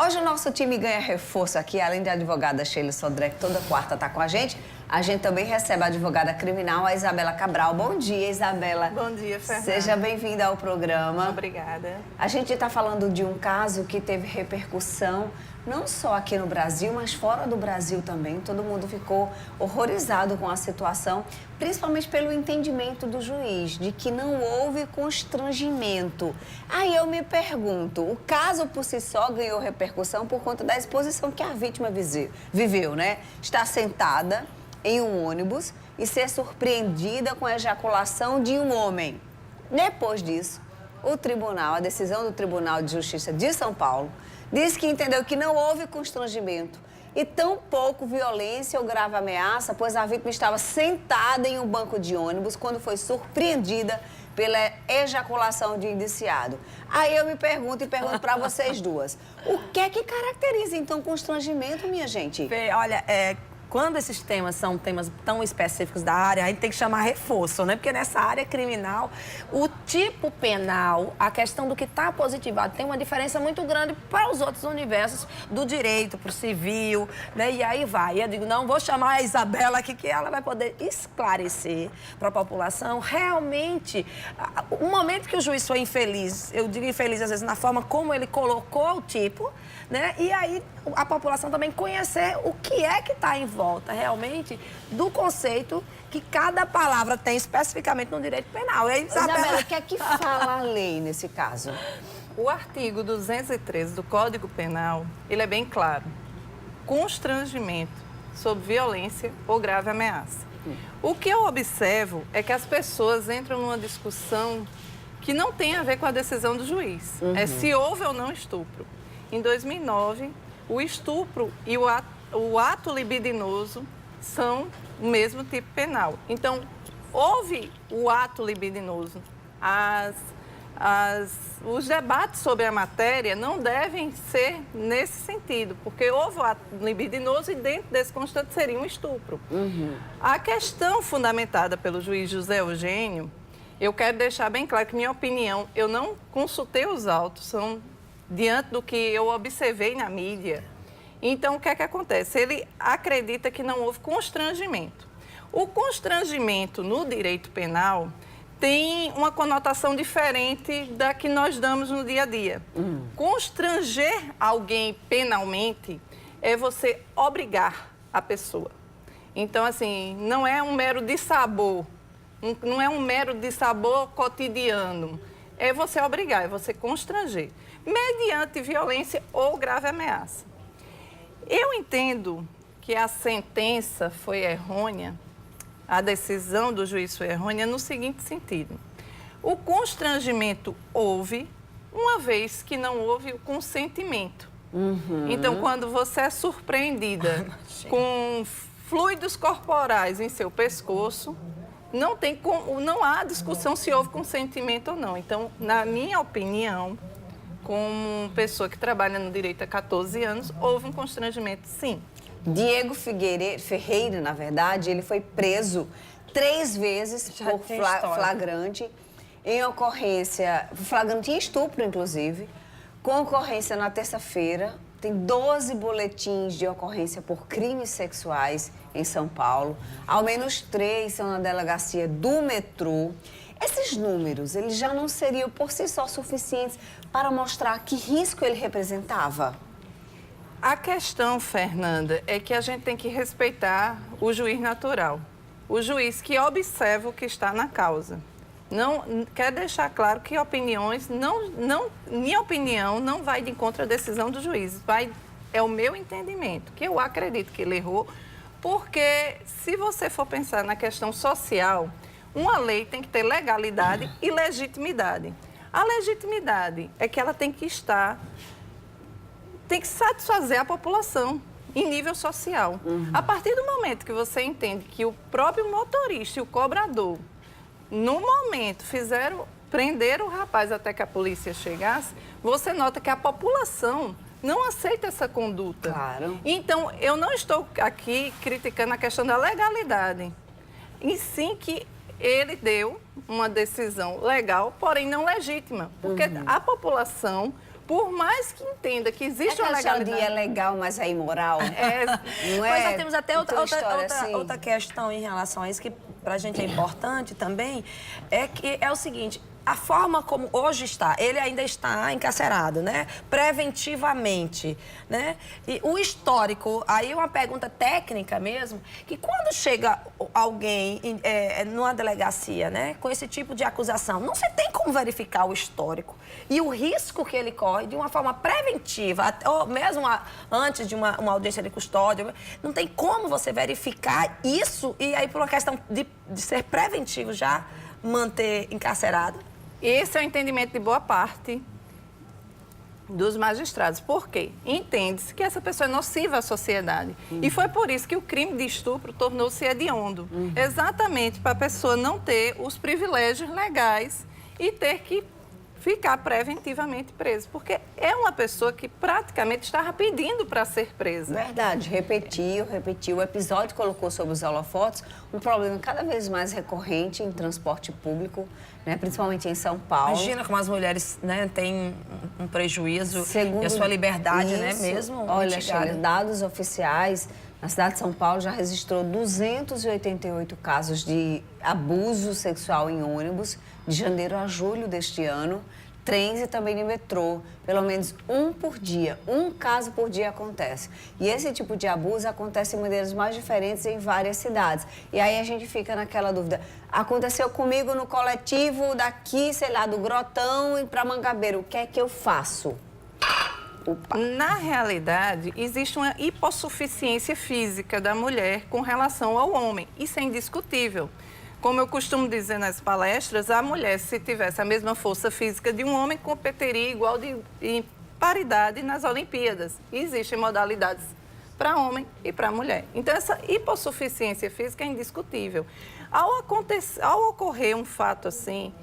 Hoje o nosso time ganha reforço aqui, além da advogada Sheila Sodré, que toda quarta está com a gente também recebe a advogada criminal, a Isabela Cabral. Bom dia, Isabela. Bom dia, Fernanda. Seja bem-vinda ao programa. Obrigada. A gente está falando de um caso que teve repercussão, não só aqui no Brasil, mas fora do Brasil também. Todo mundo ficou horrorizado com a situação, principalmente pelo entendimento do juiz, de que não houve constrangimento. Aí eu me pergunto, o caso por si só ganhou repercussão por conta da exposição que a vítima viveu, né? Está sentada em um ônibus e ser surpreendida com a ejaculação de um homem. Depois disso, a decisão do Tribunal de Justiça de São Paulo, disse que entendeu que não houve constrangimento e tampouco violência ou grave ameaça, pois a vítima estava sentada em um banco de ônibus quando foi surpreendida pela ejaculação de indiciado. Aí eu me pergunto para vocês duas, o que é que caracteriza, então, constrangimento, minha gente? Olha, quando esses temas são temas tão específicos da área, a gente tem que chamar reforço, né? Porque nessa área criminal, o tipo penal, a questão do que está positivado, tem uma diferença muito grande para os outros universos do direito, para o civil, né? E aí vai. Eu digo, não, vou chamar a Isabela aqui, que ela vai poder esclarecer para a população realmente o momento que o juiz foi infeliz. Eu digo infeliz, às vezes, na forma como ele colocou o tipo, né? E aí a população também conhecer o que é que está em volta realmente do conceito que cada palavra tem especificamente no direito penal. Isabela, o que é que fala a lei nesse caso? O artigo 213 do Código Penal, ele é bem claro. Constrangimento sob violência ou grave ameaça. O que eu observo é que as pessoas entram numa discussão que não tem a ver com a decisão do juiz. É se houve ou não estupro. Em 2009, o estupro e o ato libidinoso são o mesmo tipo penal. Então, houve o ato libidinoso. Os debates sobre a matéria não devem ser nesse sentido, porque houve o ato libidinoso e dentro desse constante seria um estupro. A questão fundamentada pelo juiz José Eugênio, eu quero deixar bem claro que, minha opinião, eu não consultei os autos, são diante do que eu observei na mídia. Então, o que é que acontece? Ele acredita que não houve constrangimento. O constrangimento no direito penal tem uma conotação diferente da que nós damos no dia a dia. Constranger alguém penalmente é você obrigar a pessoa. Então, assim, não é um mero dissabor, não é um mero dissabor cotidiano. É você obrigar, é você constranger, mediante violência ou grave ameaça. Eu entendo que a sentença foi errônea, a decisão do juiz foi errônea no seguinte sentido. O constrangimento houve, uma vez que não houve o consentimento. Então, quando você é surpreendida com fluidos corporais em seu pescoço, não há discussão se houve consentimento ou não. Então, na minha opinião, como pessoa que trabalha no direito há 14 anos, houve um constrangimento, sim. Diego Ferreira, na verdade, ele foi preso 3 vezes por flagrante, em ocorrência, flagrante em estupro, inclusive, com ocorrência na terça-feira. Tem 12 boletins de ocorrência por crimes sexuais em São Paulo. Ao menos 3 são na delegacia do metrô. Esses números, eles já não seriam por si só suficientes para mostrar que risco ele representava? A questão, Fernanda, é que a gente tem que respeitar o juiz natural. O juiz que observa o que está na causa. Não quer deixar claro que minha opinião não vai de encontro à decisão do juiz. É o meu entendimento, que eu acredito que ele errou, porque se você for pensar na questão social, uma lei tem que ter legalidade e legitimidade. A legitimidade é que ela tem que satisfazer a população em nível social. A partir do momento que você entende que o próprio motorista e o cobrador, no momento, prenderam o rapaz até que a polícia chegasse, você nota que a população não aceita essa conduta. Claro. Então, eu não estou aqui criticando a questão da legalidade, e sim que ele deu uma decisão legal, porém não legítima, porque a população por mais que entenda que existe uma legalidade. legalidade... É legal, mas é imoral. Não é? Mas nós temos até Assim. outra questão em relação a isso, que para a gente é importante também, é que é o seguinte, a forma como hoje está, ele ainda está encarcerado, né? Preventivamente, né? E o histórico, aí uma pergunta técnica mesmo, que quando chega alguém numa delegacia, né, com esse tipo de acusação, não se tem como verificar o histórico e o risco que ele corre de uma forma preventiva, ou mesmo antes de uma audiência de custódia, não tem como você verificar isso e aí por uma questão de ser preventivo já manter encarcerado? Esse é o entendimento de boa parte dos magistrados. Por quê? Entende-se que essa pessoa é nociva à sociedade. E foi por isso que o crime de estupro tornou-se hediondo. Exatamente para a pessoa não ter os privilégios legais e ter que ficar preventivamente preso. Porque é uma pessoa que praticamente estava pedindo para ser presa. Verdade, repetiu. O episódio colocou sobre os holofotes um problema cada vez mais recorrente em transporte público, né, principalmente em São Paulo. Imagina como as mulheres, né, têm um prejuízo Segundo e a sua liberdade, isso, né, mesmo olha, mitigada. Sheila, dados oficiais, na cidade de São Paulo já registrou 288 casos de abuso sexual em ônibus, de janeiro a julho deste ano, trens e também de metrô. Pelo menos um por dia, um caso por dia acontece. E esse tipo de abuso acontece de maneiras mais diferentes em várias cidades. E aí a gente fica naquela dúvida. Aconteceu comigo no coletivo daqui, sei lá, do Grotão para Mangabeira. O que é que eu faço? Opa. Na realidade, existe uma hipossuficiência física da mulher com relação ao homem. Isso é indiscutível. Como eu costumo dizer nas palestras, a mulher, se tivesse a mesma força física de um homem, competiria igual em paridade nas Olimpíadas. E existem modalidades para homem e para mulher. Então, essa hipossuficiência física é indiscutível. Ao ocorrer um fato assim,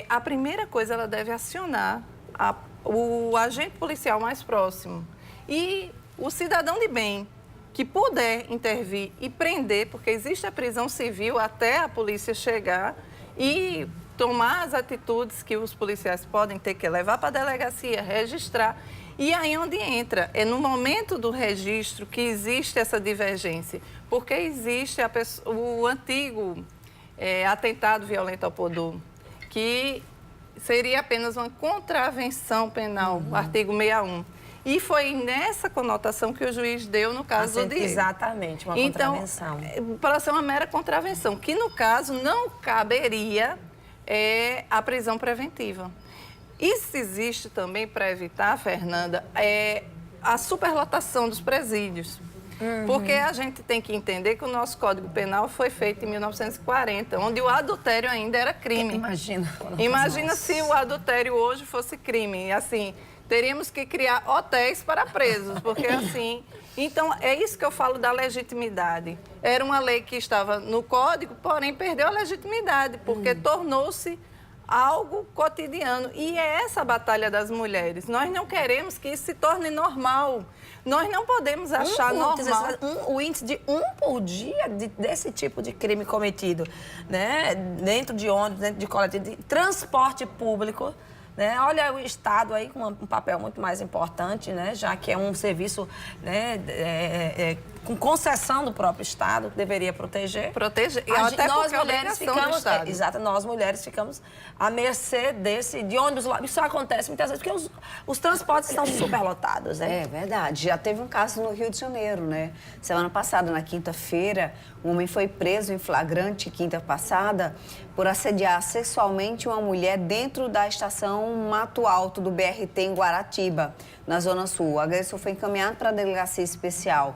a primeira coisa, ela deve acionar o agente policial mais próximo. E o cidadão de bem que puder intervir e prender, porque existe a prisão civil até a polícia chegar e tomar as atitudes que os policiais podem ter que levar para a delegacia, registrar. E aí onde entra? É no momento do registro que existe essa divergência, porque existe o antigo atentado violento ao pudor, que seria apenas uma contravenção penal, o artigo 61. E foi nessa conotação que o juiz deu no caso do Diego. Exatamente, uma contravenção. Então, para ser uma mera contravenção, que no caso não caberia a prisão preventiva. Isso existe também para evitar, Fernanda, a superlotação dos presídios. Porque a gente tem que entender que o nosso Código Penal foi feito em 1940, onde o adultério ainda era crime. Imagina se o adultério hoje fosse crime. Assim, teríamos que criar hotéis para presos, porque assim... Então, é isso que eu falo da legitimidade. Era uma lei que estava no Código, porém perdeu a legitimidade, porque tornou-se algo cotidiano. E é essa a batalha das mulheres. Nós não queremos que isso se torne normal. Nós não podemos achar normal. O índice de 1 por dia desse tipo de crime cometido, né? Dentro de ônibus, dentro de coletivo, de transporte público. Né? Olha o Estado aí com um papel muito mais importante, né? Já que é um serviço, né, com concessão do próprio Estado, que deveria proteger. E até nós porque mulheres ficamos, Estado. nós mulheres ficamos à mercê de ônibus. Isso acontece muitas vezes porque os transportes estão superlotados. Né? É verdade. Já teve um caso no Rio de Janeiro, né? Semana passada, na quinta-feira, um homem foi preso em flagrante, quinta passada, por assediar sexualmente uma mulher dentro da estação Mato Alto do BRT em Guaratiba, na Zona Sul. O agressor foi encaminhado para a delegacia especial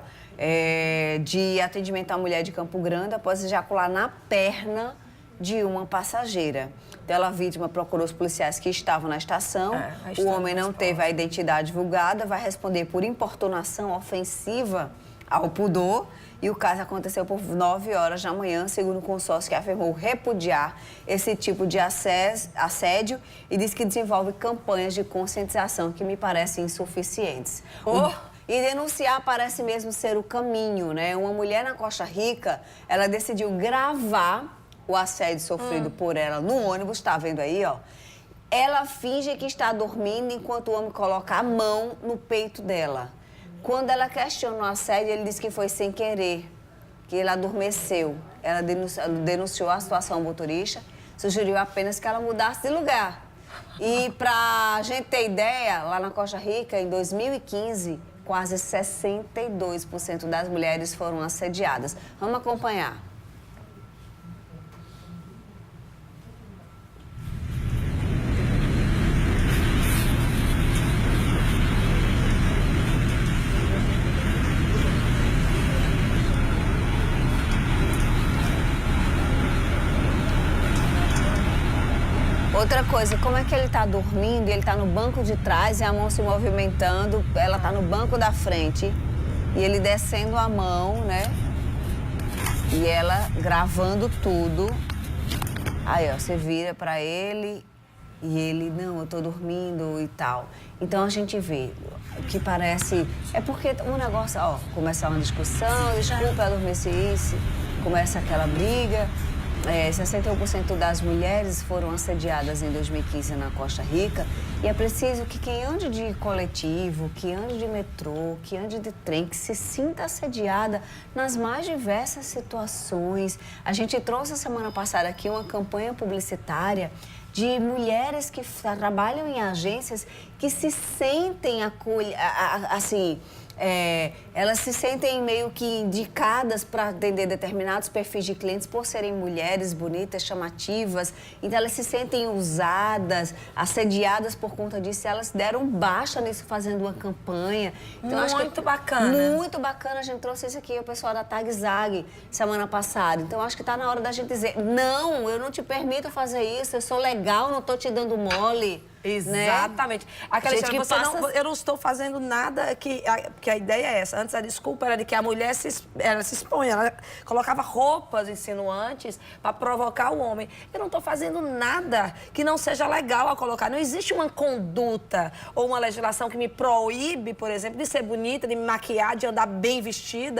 de atendimento à mulher de Campo Grande após ejacular na perna de uma passageira. Então, a vítima procurou os policiais que estavam na estação. O homem não teve a identidade divulgada, vai responder por importunação ofensiva ao pudor. E o caso aconteceu por 9 horas da manhã, segundo o consórcio, que afirmou repudiar esse tipo de assédio e diz que desenvolve campanhas de conscientização que me parecem insuficientes. E denunciar parece mesmo ser o caminho, né? Uma mulher na Costa Rica, ela decidiu gravar o assédio sofrido por ela no ônibus, tá vendo aí, ó? ela finge que está dormindo enquanto o homem coloca a mão no peito dela. Quando ela questionou o assédio, ele disse que foi sem querer, que ele adormeceu. Ela denunciou a situação ao motorista, sugeriu apenas que ela mudasse de lugar. E para a gente ter ideia, lá na Costa Rica, em 2015, quase 62% das mulheres foram assediadas. Vamos acompanhar. Outra coisa, como é que ele está dormindo e ele está no banco de trás e a mão se movimentando, ela está no banco da frente e ele descendo a mão, né? E ela gravando tudo. Aí, ó, você vira para ele e ele, não, eu tô dormindo e tal. Então a gente vê que parece... É porque um negócio, ó, começa uma discussão, desculpa, eu adormeci isso, começa aquela briga. 61% das mulheres foram assediadas em 2015 na Costa Rica e é preciso que quem ande de coletivo, que ande de metrô, que ande de trem, que se sinta assediada nas mais diversas situações. A gente trouxe a semana passada aqui uma campanha publicitária de mulheres que trabalham em agências que se sentem assim... elas se sentem meio que indicadas para atender determinados perfis de clientes por serem mulheres bonitas, chamativas. Então, elas se sentem usadas, assediadas por conta disso. Elas deram baixa nisso fazendo uma campanha. Então, muito bacana. Muito bacana. A gente trouxe isso aqui, o pessoal da Tag Zag, semana passada. Então, acho que está na hora da gente dizer, não, eu não te permito fazer isso, eu sou legal, não estou te dando mole. Exatamente. Né? Aquela história, eu não estou fazendo nada que a ideia é essa. Antes a desculpa era de que a mulher se expõe, ela colocava roupas insinuantes para provocar o homem. Eu não estou fazendo nada que não seja legal a colocar. Não existe uma conduta ou uma legislação que me proíbe, por exemplo, de ser bonita, de me maquiar, de andar bem vestida.